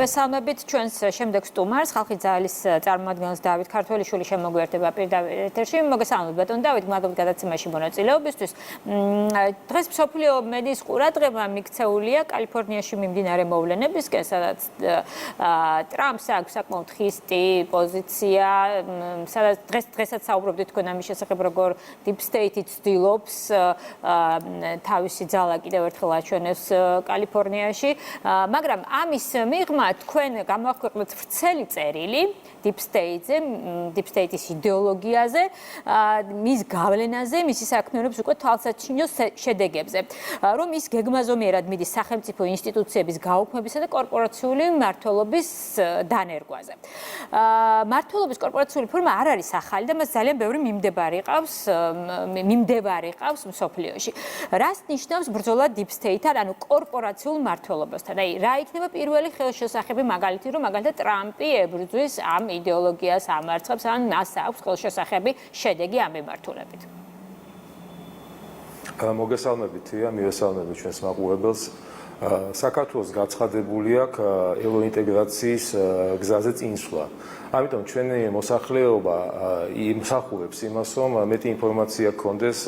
მივესალმებით ჩვენს შემდეგ სტუმარს, ხალხის ძალის წარმომადგენელს დავით ქართველიშვილი შემოგვიერთება პირდაპირ ეთერში. მოგესალმებით ბატონ დავით, მადლობთ გადაცემაში მონაწილეობისთვის. დღეს მსოფლიო მედიის ყურადღება მიქცეულია კალიფორნიაში მიმდინარე მოვლენებისკენ, სადაც ტრამპს აქვს საკმაოდ ხისტი პოზიცია, სადაც დღესაც საუბრობდით თქვენ ამის შესახებ, როგორ Deep State ცდილობს თავისი ძალა კიდევ ერთხელ აჩვენოს კალიფორნიაში, მაგრამ ამის მიღმა თქვენ გამოაქვეყნეთ ვრცელი წერილი Deep State-ზე, Deep State-ის იდეოლოგიაზე, მის გავლენაზე, მისი საქმიანობის უკვე თვალსაჩინო შედეგებზე, რომ ის გეგმაზომიერად მიდის სახელმწიფო ინსტიტუციების გაუქმებისა და კორპორაციული მმართველობის დანერგვაზე. მმართველობის კორპორაციული ფორმა არ არის ახალი და მას ძალიან ბევრი მიმდევარი ყავს მსოფლიოში. რას ნიშნავს ბრძოლა Deep State-თან, ანუ კორპორაციულ მმართველობასთან? აი, რა იქნება პირველი ხელშესახები მაგალითი, რომ მაგალითად ტრამპი ებრძვის ამ იდეოლოგიას ამარცხებს, ან მას აქვს ხელშესახები შედეგი ამ მიმართულებით? მოგესალმებით, მივესალმებით ჩვენს მაყურებელს. საქართველოს გაცხადებული აქვს ევროინტეგრაციის გზაზე წინსვლა. ამიტომ ჩვენი მოსახლეობა იმსახურებს იმას, რომ მეტი ინფორმაცია გქონდეს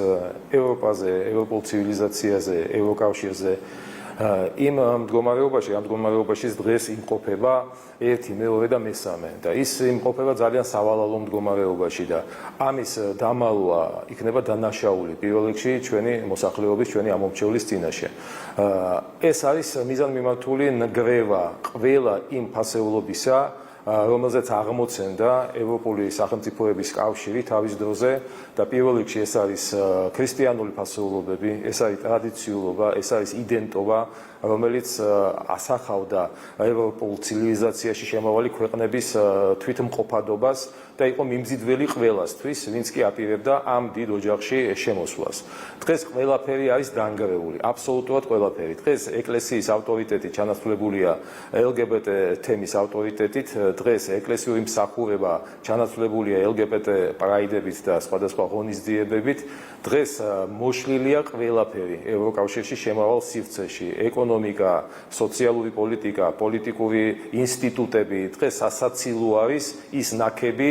ევროპაზე, ევროპულ ცივილიზაციაზე, ევროკავშირზე. იმ მდგომარეობაში დღეს იმყოფება ერთი, მეორე და მესამე და ის იმყოფება ძალიან სავალალო მდგომარეობაში და ამის დამალვა იქნება დანაშაული პირველ რიგში ჩვენი მოსახლეობის, ჩვენი ამომრჩევლის წინაშე. ეს არის მიზანმიმართული ნგრევა ყველა იმ ფასეულობისა, რომელზეც აღმოცენდა ევროპული სახელმწიფოების კავშირი თავის დროზე და პირველ რიგში ეს არის ქრისტიანული ფასეულობები, ეს არის ტრადიციულობა, ეს არის იდენტობა, რომელიც ასახავდა ევროპულ ცივილიზაციაში შემავალი ქვეყნების თვითმყოფადობას და იყო მიმზიდველი ყველასთვის, ვინც კი აპირებდა ამ დიდ ოჯახში შემოსვლას. დღეს ყველაფერი არის დანგრეული, აბსოლუტურად ყველაფერი. დღეს ეკლესიის ავტორიტეტი ჩანაცვლებულია LGBT თემის ავტორიტეტით, დღეს ეკლესიური მსახურება ჩანაცვლებულია LGBT პრაიდებით და სხვადასხვა ღონისძიებებით. დღეს მოშლილია ყველაფერი ევროკავშირში შემავალ სივრცეში, ეკონომიკა, სოციალური პოლიტიკა, პოლიტიკური ინსტიტუტები, დღეს სასაცილო არის ის ნაქები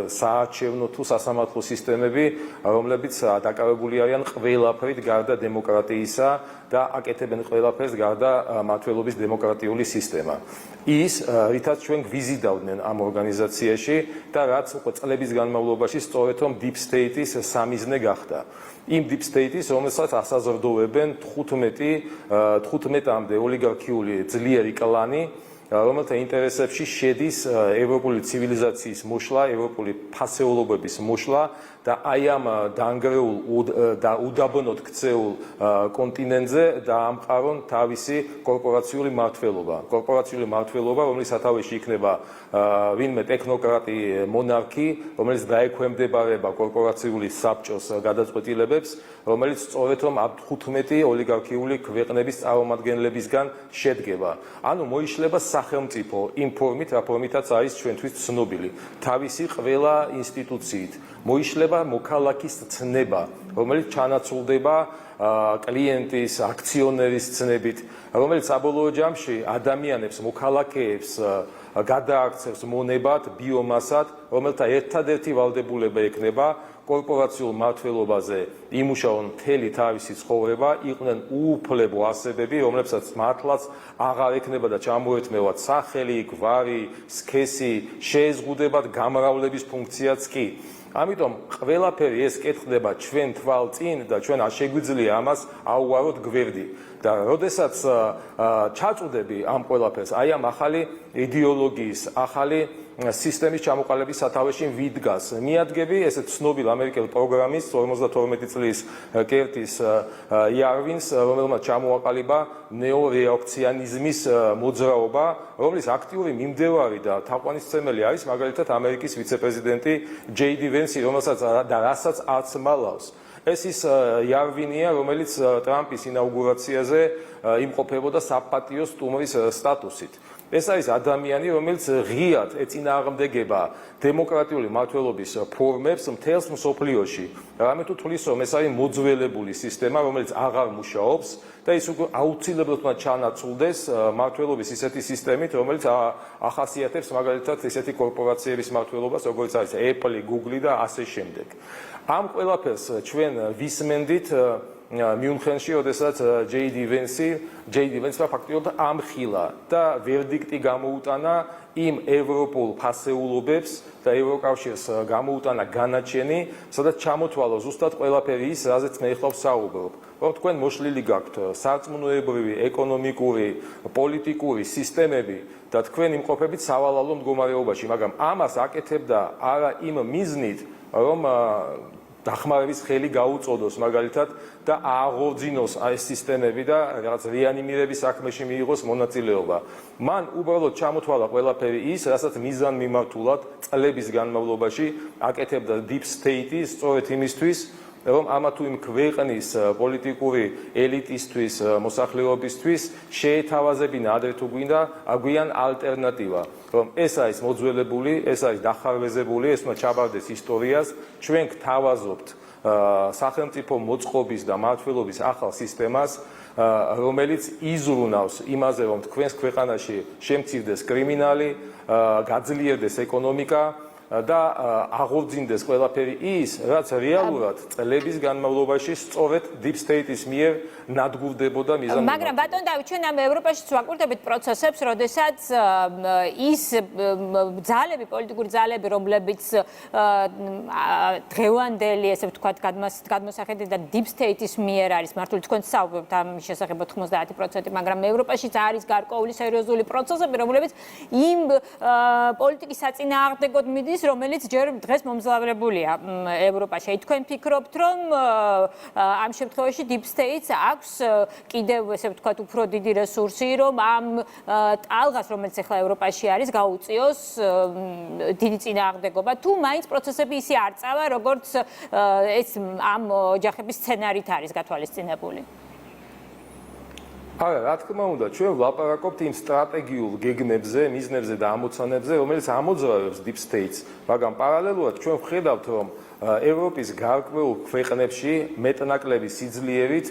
საარჩევნო თუ სასამართლო სისტემები, რომლებიც დაკავებული არიან ყველაფრით გარდა დემოკრატიისა და აკეთებენ ყველაფერს გარდა მმართველობის დემოკრატიული სისტემა. ის, რითაც ჩვენ გვიზიდავდნენ ამ ორგანიზაციაში და რაც უკვე წლების განმავლობაში სწორედ რომ Deep State-ის სამიზნე გახდა. იმ Deep State-ის, რომელსაც ასაზრდოვებენ 15-მდე ოლიგარქიული ძლიერი კლანი, რომელთა ინტერესებში შედის ევროპული ცივილიზაციის მოშლა, ევროპული ფასეულობების მოშლა და აი ამ დანგრეულ და უდაბნოდ ქცეულ კონტინენტზე დაამყარონ თავისი კორპორაციული მმართველობა. კორპორაციული მმართველობა, რომლის სათავეში იქნება ვინმე ტექნოკრატი მონარქი, რომელიც დაექვემდებარება კორპორაციული საბჭოს გადაწყვეტილებებს, რომელიც სწორედ რომ ამ 15 ოლიგარქიული ქვეყნების წარმომადგენლებისგან შედგება. ანუ მოიშლება სახელმწიფო იმ ფორმით, რა ფორმითაც არის ჩვენთვის ცნობილი, თავისი ყველა ინსტიტუციით. მოიშლება მოქალაქის ცნება, რომელიც ჩანაცვლდება კლიენტის, აქციონერის ცნებით, რომელიც საბოლოო ჯამში ადამიანებს, მოქალაქეებს გადააქცევს მონებად, ბიომასად, რომელთა ერთადერთი ვალდებულება ექნება კორპორაციულ მმართველობაზე იმუშაონ მთელი თავისი ცხოვრება, იყვნენ უუფლებო ასებები, რომლებსაც მართლაც აღარ ექნება და ჩამოერთმევათ სახელი, გვარი, სქესი, შეეზღუდებათ გამრავლების ფუნქციაც კი. ამიტომ ყველაფერი ეს კეთდება ჩვენ თვალ წინ და ჩვენ არ შეგვიძლია ამას აუვაროთ გვერდი. და როდესაც ჩაწვდები ამ ყველაფერს, აი ამ ახალი იდეოლოგიის, ახალი სისტემის ჩამოყალიბების სათავეში ვიდგას. მიადგები ესეთ ცნობილ ამერიკელ პროგრამის 52 წლის კერტის იარვინს, რომელმაც ჩამოაყალიბა ნეორეაქციონიზმის მოძრაობა, რომლის აქტიური მიმდევარი და თაყვანისმცემელი არის მაგალითად ამერიკის ვიცე-პრეზიდენტი ჯეი-დი ვენსი, რასაც არც მალავს. ეს ის იარვინია, რომელიც ტრამპის ინაუგურაციაზე იმყოფებოდა საპატიო სტუმრის სტატუსით. ეს არის ადამიანი, რომელიც ღიად ეწინააღმდეგება დემოკრატიული მმართველობის ფორმებს მთელს მსოფლიოში. რამე თუ თulis რომ ეს არის მოძველებული სისტემა, რომელიც აღარ მუშაობს და ის უკვე აუცილებლად უნდა ჩანაცვლდეს მმართველობის ისეთი სისტემით, რომელიც ახასიათებს მაგალითად ისეთი კორპორაციების მმართველობას, როგორც არის Apple, Google და ასე შემდეგ. ამ ყველაფერს ჩვენ ვისმენდით მიუნხენში, როდესაც JD Vance-მა ფაქტობრივად ამხილა და ვერდიქტი გამოუტანა იმ ევროპულ ფასეულობებს და ევროკავშირს გამოუტანა განაჩენი, სადაც ჩამოთვალო ზუსტად ყველაფერი ის, რაზეც მე ახლა ვსაუბრობ. რომ თქვენ მოშლილი გაქვთ სარწმუნოებრივი, ეკონომიკური, პოლიტიკური სისტემები და თქვენ იმყოფებით სავალალო მდგომარეობაში, მაგრამ ამას აკეთებდა არა იმ მიზნით, რომ დახმარების ხელი გაუწოდოს მაგალითად და ააღორძინოს ეს სისტემები და რაღაც რეანიმირების საქმეში მიიღოს მონაწილეობა. მან უბრალოდ ჩამოთვალა ყველაფერი ის, რასაც მიზანმიმართულად წლების განმავლობაში აკეთებდა Deep State-ი სწორედ იმისთვის, რომ ამა თუ იმ ქვეყნის პოლიტიკური ელიტისთვის, მოსახლეობისთვის შეეთავაზებინა ადრე თუ გვინდა აგვიან ალტერნატივა. რომ ეს არის მოძველებული, ეს არის დახარვეზებული, ეს უნდა ჩაბარდეს ისტორიას, ჩვენ გთავაზობთ სახელმწიფო მოწყობის და მმართველობის ახალ სისტემას, რომელიც იზრუნავს იმაზე, რომ თქვენს ქვეყანაში შემცირდეს კრიმინალი, გაძლიერდეს ეკონომიკა და აღორძინდეს ყველაფერი ის, რაც რეალურად წლების განმავლობაში სწორედ Deep State-ის მიერ ნადგურდებოდა მიზანმიმართულად. მაგრამ ბატონ დავით, ჩვენ ამ ევროპაში ვაკურთებით პროცესებს, როდესაც ის ძალები, პოლიტიკური ძალები, რომლებიც დღევანდელი, ესე ვთქვათ, გადმოსახედი და Deep State-ის მიერ არის მართული, თქვენ საუბრობთ ამ შესახებ 90%, მაგრამ ევროპაშიც არის გარკვეული სერიოზული პროცესები, რომლებიც იმ პოლიტიკის საწინააღმდეგოდ მიდის, რომელიც ჯერ დღეს მომძლავრებულია ევროპაში. თქვენ ფიქრობთ, რომ ამ შემთხვევაში Deep State-ს აქვს კიდევ ესე ვთქვათ უფრო დიდი რესურსი, რომ ამ ტალღას, რომელიც ახლა ევროპაში არის, გაუწიოს დიდი წინააღმდეგობა, თუ მაინც პროცესები ისე არ წავა, როგორც ეს ამ ოჯახების სცენარით არის გათვალისწინებული. არა, რა თქმა უნდა, ჩვენ ვლაპარაკობთ იმ სტრატეგიულ გეგმებზე, მიზნებზე და ამოცანებზე, რომელიც ამოძრავებს Deep State-ს, მაგრამ პარალელურად ჩვენ ვხედავთ, რომ ევროპის გარკვეულ ქვეყნებში მეტნაკლები სიძლიერით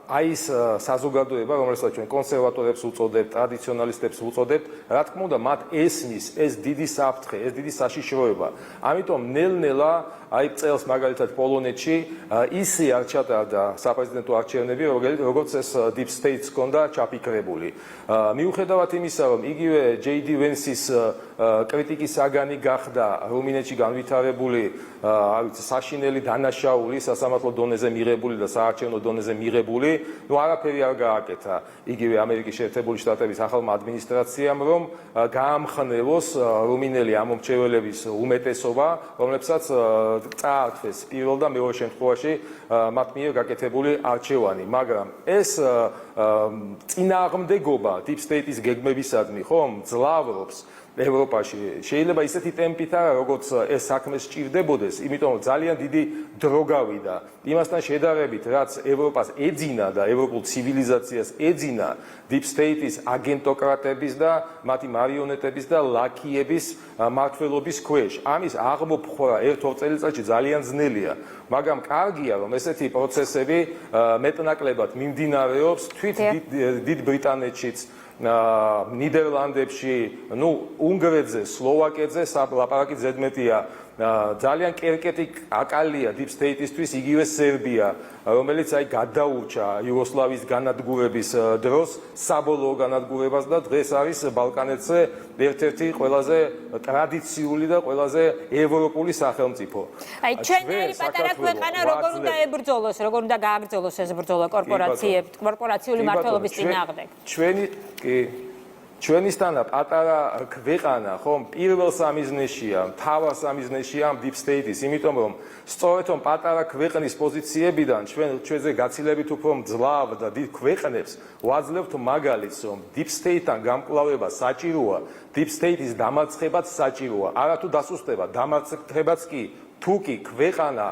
აი ეს საზოგადოება, რომელსაც ჩვენ კონსერვატორებს უწოდებთ, ტრადიციონალისტებს უწოდებთ, რა თქმა უნდა, მათ ესმის ეს დიდი საფრთხე, ეს დიდი საშიშროება. ამიტომ ნელ-ნელა აი წელს მაგალითად პოლონეთში ისე არ ჩატარდა საპრეზიდენტო არჩევნები, როგორც ეს Deep State-ს ჰქონდა ჩაფიქრებული. მიუხედავად იმისა, რომ იგივე JD Vance-ის კრიტიკის საგანი გახდა რუმინეთში განვითარებული საშინელი დანაშაული, სასამართლო დონეზე მიღებული და საარჩევნო დონეზე მიღებული, არაფერი არ გააკეთა იგივე ამერიკის შეერთებული შტატების ახალმა ადმინისტრაციამ, რომ გაამხნევოს რუმინელი ამომრჩეველების უმეტესობა, რომლებსაც წაართვეს პირველ და მეორე შემთხვევაში მათ მიერ გაკეთებული არჩევანი, მაგრამ ეს წინააღმდეგობა Deep State-ის გეგმებისადმი, ხომ, ძლავრობს ევროპაში. შეიძლება ისეთი ტემპით არა, როგორც ეს საქმე სჭირდებოდეს, იმიტომ რომ ძალიან დიდი დრო გავიდა. იმასთან შედარებით, რაც ევროპას ეძინა და ევროპულ ცივილიზაციას ეძინა Deep State-ის აგენტოკრატების და მათი მარიონეტების და ლაქიების მმართველობის ქვეშ. ამის აღმოფხვრა ერთ-ორ წელიწადში ძალიან ძნელია, მაგრამ კარგია, რომ ესეთი პროცესები მეტნაკლებად მიმდინარეობს თვით დიდ ბრიტანეთშიც, ნიდერლანდებში, უნგრეთზე, სლოვაკეთზე, ლაპარაკი ზედმეტია, ძალიან კერკეტი აკალია Deep State-ისთვის იგივე სერბია, რომელიც აი გადაურჩა იუგოსლავიის განადგურების დროს საბოლოო განადგურებას და დღეს არის ბალკანეთზე ერთ-ერთი ყველაზე ტრადიციული და ყველაზე ევროპული სახელმწიფო. აი ჩვენი პატარა ქვეყანა როგორ უნდა ებრძოლოს, როგორ უნდა გააგრძელოს ეს ბრძოლა კორპორაციული მმართველობის წინააღმდეგ? ჩვენისთანა პატარა ქვეყანა, ხომ, პირველ სამიზნეშია, მთავარ სამიზნეშია Deep State-ის, იმიტომ რომ სწორედ რომ პატარა ქვეყნის პოზიციებიდან ჩვენზე გაცილებით უფრო მძლავ და დიდ ქვეყნებს ვაძლევთ მაგალითს, რომ Deep State-თან გამკლავება საჭიროა, Deep State-ის დამარცხებაც საჭიროა, არა თუ დასუსტება, დამარცხებაც კი, თუ კი ქვეყანა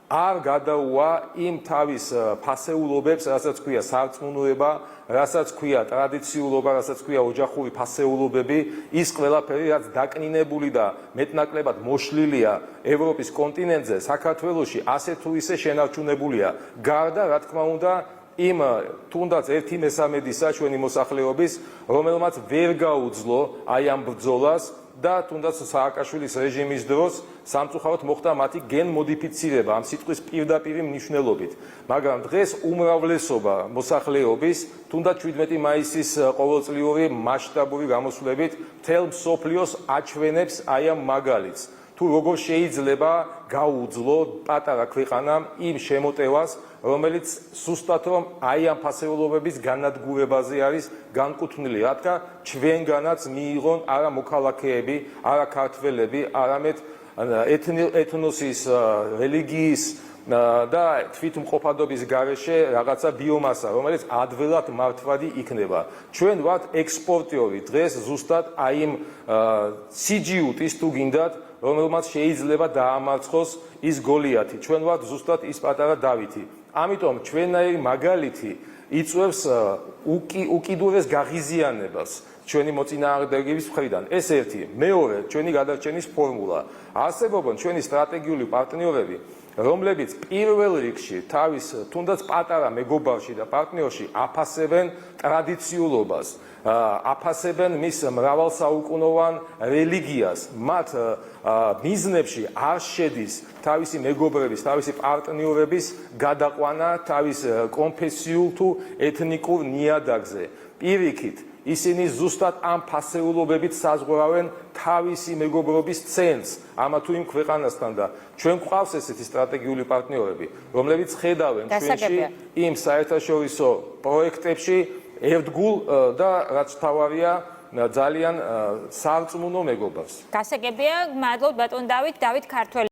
არ გადაუვა იმ თავის ფასეულობებს, რასაც ქვია სარწმუნოება, რასაც ქვია ტრადიციულობა, რასაც ქვია ოჯახური ფასეულობები, ის ყველაფერი, რაც დაკნინებული და მეტნაკლებად მოშლილია ევროპის კონტინენტზე, საქართველოში ასე თუ ისე შენარჩუნებულია. გარდა, რა თქმა უნდა, იმ თუნდაც 1/3-ისა ჩვენი მოსახლეობის, რომელმაც ვერ გაუძლო აი ამ ბრძოლას და თუნდაც სააკაშვილის რეჟიმის დროს სამწუხაროდ მოხდა მათი გენმოდიფიცირება ამ სიტყვის პირდაპირი მნიშვნელობით. მაგრამ დღეს უმრავლესობა მოსახლეობის, თუნდაც 17 მაისის ყოველწლიური მასშტაბური გამოსვლებით მთელ მსოფლიოს აჩვენებს აი ამ მაგალითს. თუ როგორ შეიძლება გაუძლო პატარა ქვეყანამ იმ შემოტევას, რომელიც სუსტად რომ აი ამ ფასეულობების განადგურებაზე არის განკუთვნილი, რადგან ჩვენგანაც მიიღონ არა მოქალაქეები, არა ქართველები, არამედ ეთნოსის, რელიგიის და თვითმყოფადობის გარეშე რაღაცა ბიომასა, რომელიც ადვილად მართვადი იქნება. ჩვენ ვართ ექსპორტიორი დღეს ზუსტად აი იმ სიჯიუტის თუ გინდათ, რომელმაც შეიძლება დაამარცხოს ის გოლიათი. ჩვენ ვართ ზუსტად ის პატარა დავითი. ამიტომ ჩვენაირი მაგალითი იწვევს უკიდურეს გაღიზიანებას ჩვენი მოწინააღმდეგეების მხრიდან. ეს ერთი. მეორე, ჩვენი გადარჩენის ფორმულა. არსებობენ ჩვენი სტრატეგიული პარტნიორები, რომლებიც პირველ რიგში თავის თუნდაც პატარა მეგობარში და პარტნიორში აფასებენ ტრადიციულობას, აფასებენ მის მრავალსაუკუნოვან რელიგიას, მათ მიზნებში არ შედის თავისი მეგობრების, თავისი პარტნიორების გადაყვანა თავის კონფესიულ თუ ეთნიკურ ნიადაგზე. პირიქით, ისინი ზუსტად ამ ფასეულობებით საზღვრავენ თავისი მეგობრობის ცენტრს ამა თუ იმ ქვეყანასთან და ჩვენ გვყავს ესეთი სტრატეგიული პარტნიორები, რომლებიც ხედავენ ჩვენში იმ საერთაშორისო პროექტებში ერთგულ და რაც თავარია ძალიან სარწმუნო მეგობარს. გასაგებია, მადლობთ ბატონ დავით ქართველი